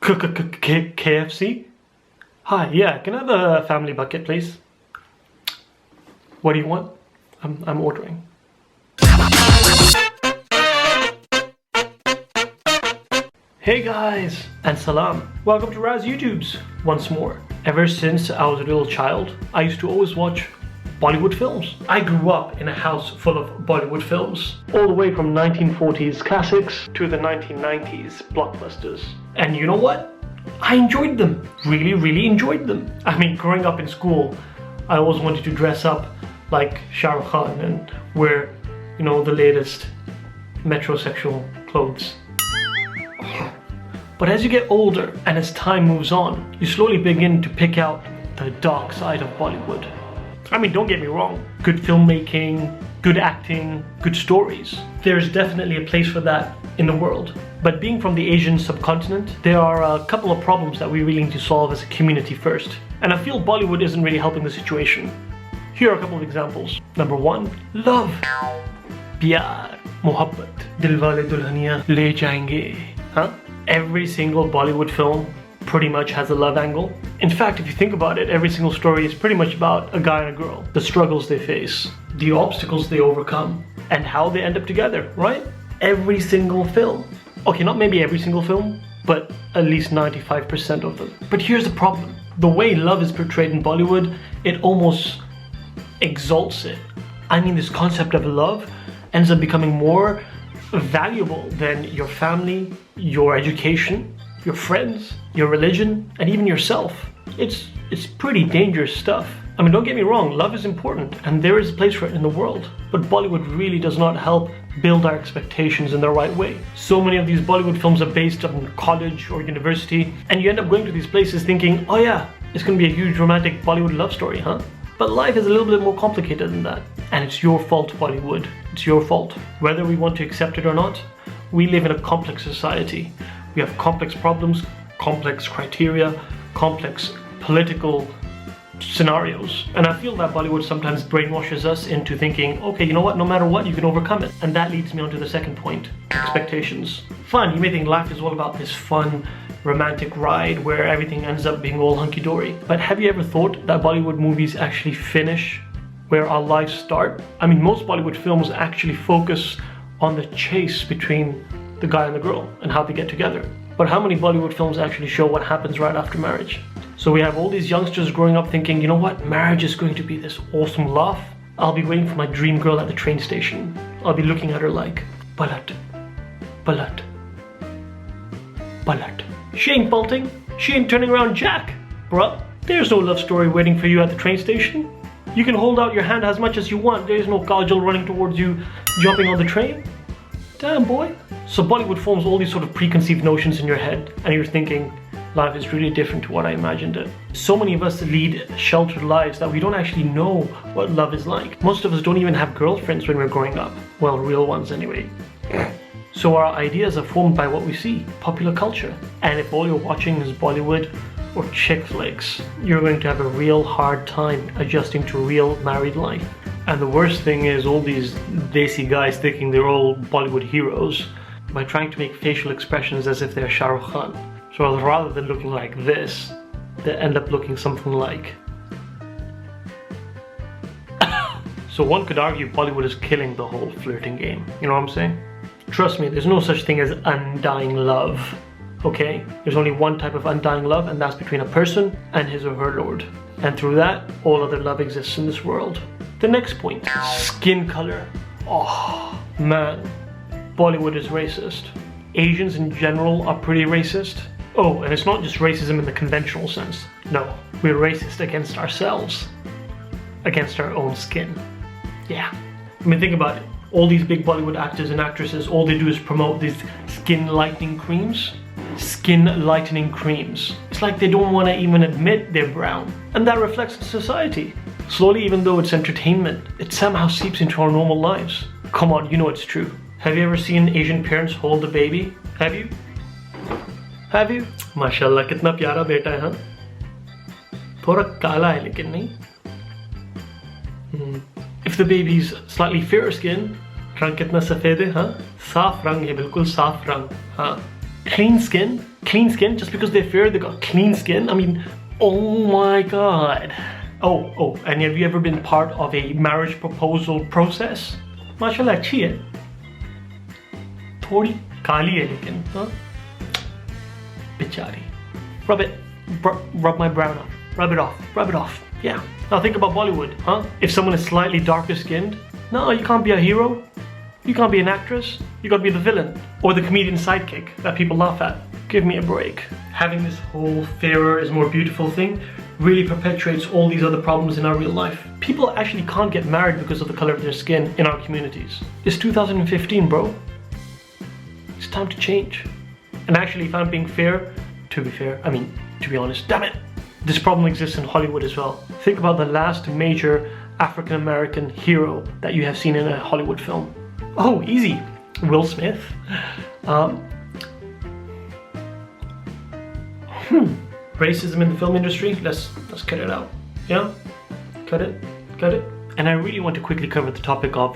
KFC? Hi, yeah, can I have a family bucket, please? What do you want? I'm ordering. Hey guys, and salam. Welcome to Raz YouTubes once more. Ever since I was a little child, I used to always watch Bollywood films. I grew up in a house full of Bollywood films, all the way from 1940s classics to the 1990s blockbusters. And you know what? I enjoyed them. Really enjoyed them. I mean, growing up in school, I always wanted to dress up like Shah Rukh Khan and wear, you know, the latest metrosexual clothes. But as you get older and as time moves on, you slowly begin to pick out the dark side of Bollywood. I mean, don't get me wrong, good filmmaking, good acting, good stories. There's definitely a place for that in the world. But being from the Asian subcontinent, there are a couple of problems that we really need to solve as a community first. And I feel Bollywood isn't really helping the situation. Here are a couple of examples. Number one, love. Pyar, mohabbat, dilwale dulhaniya le jayenge. Huh? Every single Bollywood film pretty much has a love angle. In fact, if you think about it, every single story is pretty much about a guy and a girl, the struggles they face, the obstacles they overcome, and how they end up together, right? Every single film. Okay, not maybe every single film, but at least 95% of them. But here's the problem. The way love is portrayed in Bollywood, it almost exalts it. I mean, this concept of love ends up becoming more valuable than your family, your education, your friends, your religion, and even yourself. It's pretty dangerous stuff. I mean, don't get me wrong, love is important and there is a place for it in the world, but Bollywood really does not help build our expectations in the right way. So many of these Bollywood films are based on college or university, and you end up going to these places thinking, oh yeah, it's gonna be a huge romantic Bollywood love story, huh? But life is a little bit more complicated than that. And it's your fault, Bollywood. It's your fault. Whether we want to accept it or not, we live in a complex society. We have complex problems, complex criteria, complex political scenarios. And I feel that Bollywood sometimes brainwashes us into thinking, okay, you know what, no matter what, you can overcome it. And that leads me on to the second point, expectations. Fine, you may think life is all about this fun, romantic ride where everything ends up being all hunky-dory. But have you ever thought that Bollywood movies actually finish where our lives start? I mean, most Bollywood films actually focus on the chase between the guy and the girl and how they get together. But how many Bollywood films actually show what happens right after marriage? So we have all these youngsters growing up thinking, you know what, marriage is going to be this awesome love. I'll be waiting for my dream girl at the train station. I'll be looking at her like, palat, palat, palat. She ain't bolting, she ain't turning around Jack. Bruh, there's no love story waiting for you at the train station. You can hold out your hand as much as you want. There's no Kajal running towards you, jumping on the train. Damn, boy. So Bollywood forms all these sort of preconceived notions in your head, and you're thinking, life is really different to what I imagined it. So many of us lead sheltered lives that we don't actually know what love is like. Most of us don't even have girlfriends when we're growing up. Well, real ones anyway. So our ideas are formed by what we see, popular culture. And if all you're watching is Bollywood or chick flicks, you're going to have a real hard time adjusting to real married life. And the worst thing is all these desi guys thinking they're all Bollywood heroes by trying to make facial expressions as if they're Shah Rukh Khan. So rather than looking like this, they end up looking something like. So one could argue Bollywood is killing the whole flirting game. You know what I'm saying? Trust me, there's no such thing as undying love. Okay? There's only one type of undying love, and that's between a person and his or her lord. And through that, all other love exists in this world. The next point, skin color. Oh, man. Bollywood is racist. Asians in general are pretty racist. Oh, and it's not just racism in the conventional sense. No, we're racist against ourselves. Against our own skin. Yeah. I mean, think about it. All these big Bollywood actors and actresses, all they do is promote these skin lightening creams. Skin lightening creams. It's like they don't want to even admit they're brown. And that reflects in society. Slowly, even though it's entertainment, it somehow seeps into our normal lives. Come on, you know it's true. Have you ever seen Asian parents hold a baby? Have you? Have you? MashaAllah, kitna pyara beta hai, huh? Thoda kala hai, lekin nahi. If the baby's slightly fairer skin, rang kitna safed hai, huh? Saaf rang hai, bilkul saaf rang, huh? Clean skin, Clean skin, just because they're fair, they got clean skin. I mean, oh my god. Oh, and have you ever been part of a marriage proposal process? Mashallah, अच्छी है. थोड़ी काली है लेकिन, huh? Bichari. Rub my brown off. Rub it off. Yeah. Now think about Bollywood, huh? If someone is slightly darker skinned, no, you can't be a hero. You can't be an actress. You gotta be the villain. Or the comedian sidekick that people laugh at. Give me a break. Having this whole fairer is more beautiful thing really perpetuates all these other problems in our real life. People actually can't get married because of the color of their skin in our communities. It's 2015, bro. It's time to change. And actually, if I'm being fair, to be honest, damn it, this problem exists in Hollywood as well. Think about the last major African-American hero that you have seen in a Hollywood film. Oh, easy. Will Smith. Racism in the film industry, let's cut it out. Yeah? Cut it. And I really want to quickly cover the topic of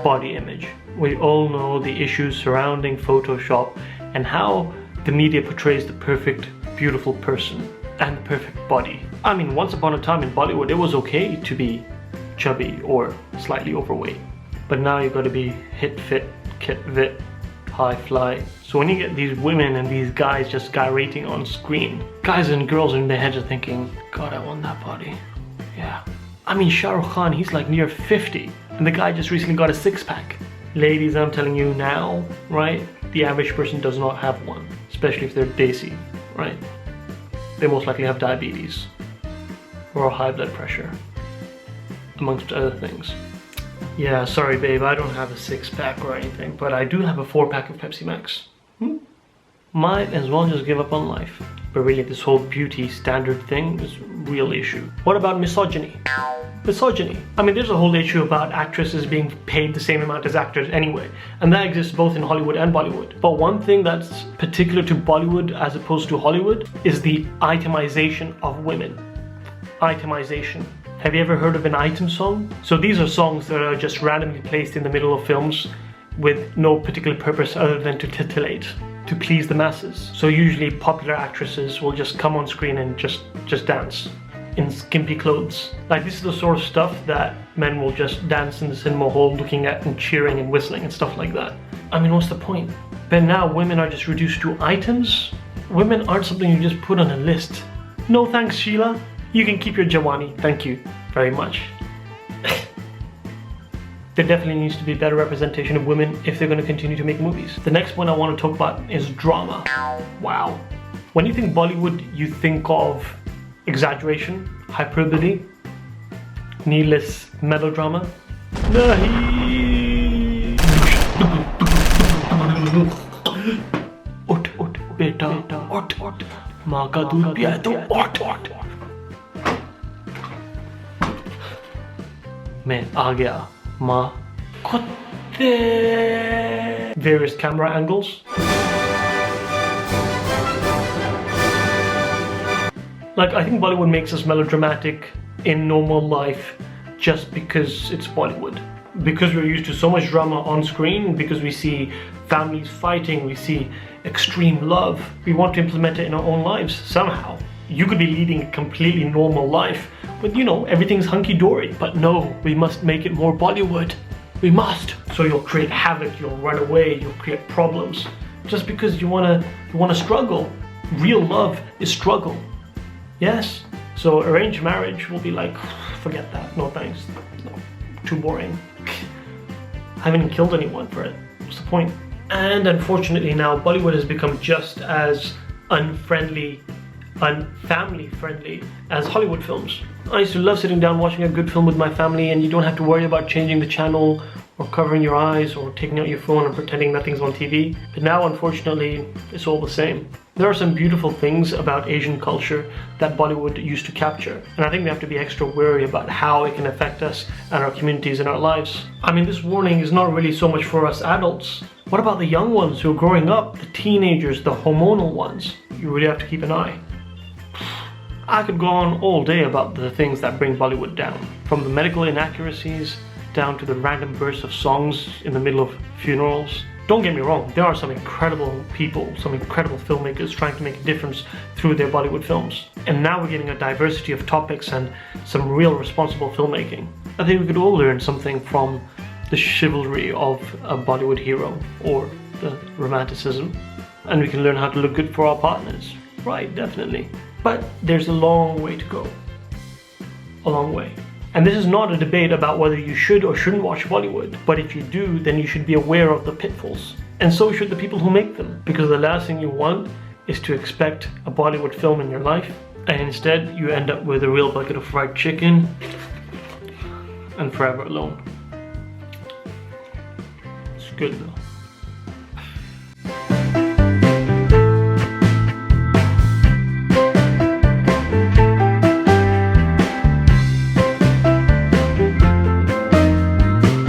body image. We all know the issues surrounding Photoshop and how the media portrays the perfect, beautiful person and the perfect body. I mean, once upon a time in Bollywood, it was okay to be chubby or slightly overweight. But now you gotta be hit, fit, kit, vit, high fly. So when you get these women and these guys just gyrating on screen, guys and girls in their heads are thinking, God, I want that body. Yeah. I mean, Shah Rukh Khan, he's like near 50, and the guy just recently got a six-pack. Ladies, I'm telling you now, right? The average person does not have one, especially if they're desi, right? They most likely have diabetes or high blood pressure, amongst other things. Yeah, sorry babe, I don't have a six-pack or anything, but I do have a 4-pack of Pepsi Max. Might as well just give up on life. But really, this whole beauty standard thing is a real issue. What about misogyny? Misogyny. I mean, there's a whole issue about actresses being paid the same amount as actors anyway, and that exists both in Hollywood and Bollywood. But one thing that's particular to Bollywood as opposed to Hollywood is the itemization of women. Itemization. Have you ever heard of an item song? So these are songs that are just randomly placed in the middle of films with no particular purpose other than to titillate, to please the masses. So usually popular actresses will just come on screen and just dance in skimpy clothes. Like, this is the sort of stuff that men will just dance in the cinema hall looking at and cheering and whistling and stuff like that. I mean, what's the point? But now women are just reduced to items. Women aren't something you just put on a list. No thanks, Sheila. You can keep your Jawani, thank you very much. There definitely needs to be better representation of women if they're going to continue to make movies. The next one I want to talk about is drama. Wow. When you think Bollywood, you think of exaggeration, hyperbole, needless melodrama. Nahi. Ut, beta, ut. माँ का दूध पिया है तो उठ. मैं आ गया, माँ. कुत्ते. Various camera angles. Like, I think Bollywood makes us melodramatic in normal life just because it's Bollywood. Because we're used to so much drama on screen, because we see families fighting, we see extreme love, we want to implement it in our own lives somehow. You could be leading a completely normal life with, you know, everything's hunky-dory, but no, we must make it more Bollywood. We must. So you'll create havoc, you'll run away, you'll create problems just because you wanna struggle. Real love is struggle. Yes. So arranged marriage will be like, forget that, no thanks, no, too boring. I haven't even killed anyone for it. What's the point? And unfortunately now Bollywood has become just as unfamily friendly as Hollywood films. I used to love sitting down watching a good film with my family, and you don't have to worry about changing the channel or covering your eyes or taking out your phone and pretending nothing's on TV. But now, unfortunately, it's all the same. There are some beautiful things about Asian culture that Bollywood used to capture, and I think we have to be extra wary about how it can affect us and our communities and our lives. I mean, this warning is not really so much for us adults. What about the young ones who are growing up, the teenagers, the hormonal ones? You really have to keep an eye. I could go on all day about the things that bring Bollywood down, from the medical inaccuracies down to the random bursts of songs in the middle of funerals. Don't get me wrong, there are some incredible people, some incredible filmmakers trying to make a difference through their Bollywood films. And now we're getting a diversity of topics and some real responsible filmmaking. I think we could all learn something from the chivalry of a Bollywood hero, or the romanticism. And we can learn how to look good for our partners. Right, definitely. But there's a long way to go. A long way. And this is not a debate about whether you should or shouldn't watch Bollywood, but if you do, then you should be aware of the pitfalls. And so should the people who make them, because the last thing you want is to expect a Bollywood film in your life, and instead you end up with a real bucket of fried chicken and Forever Alone. It's good though.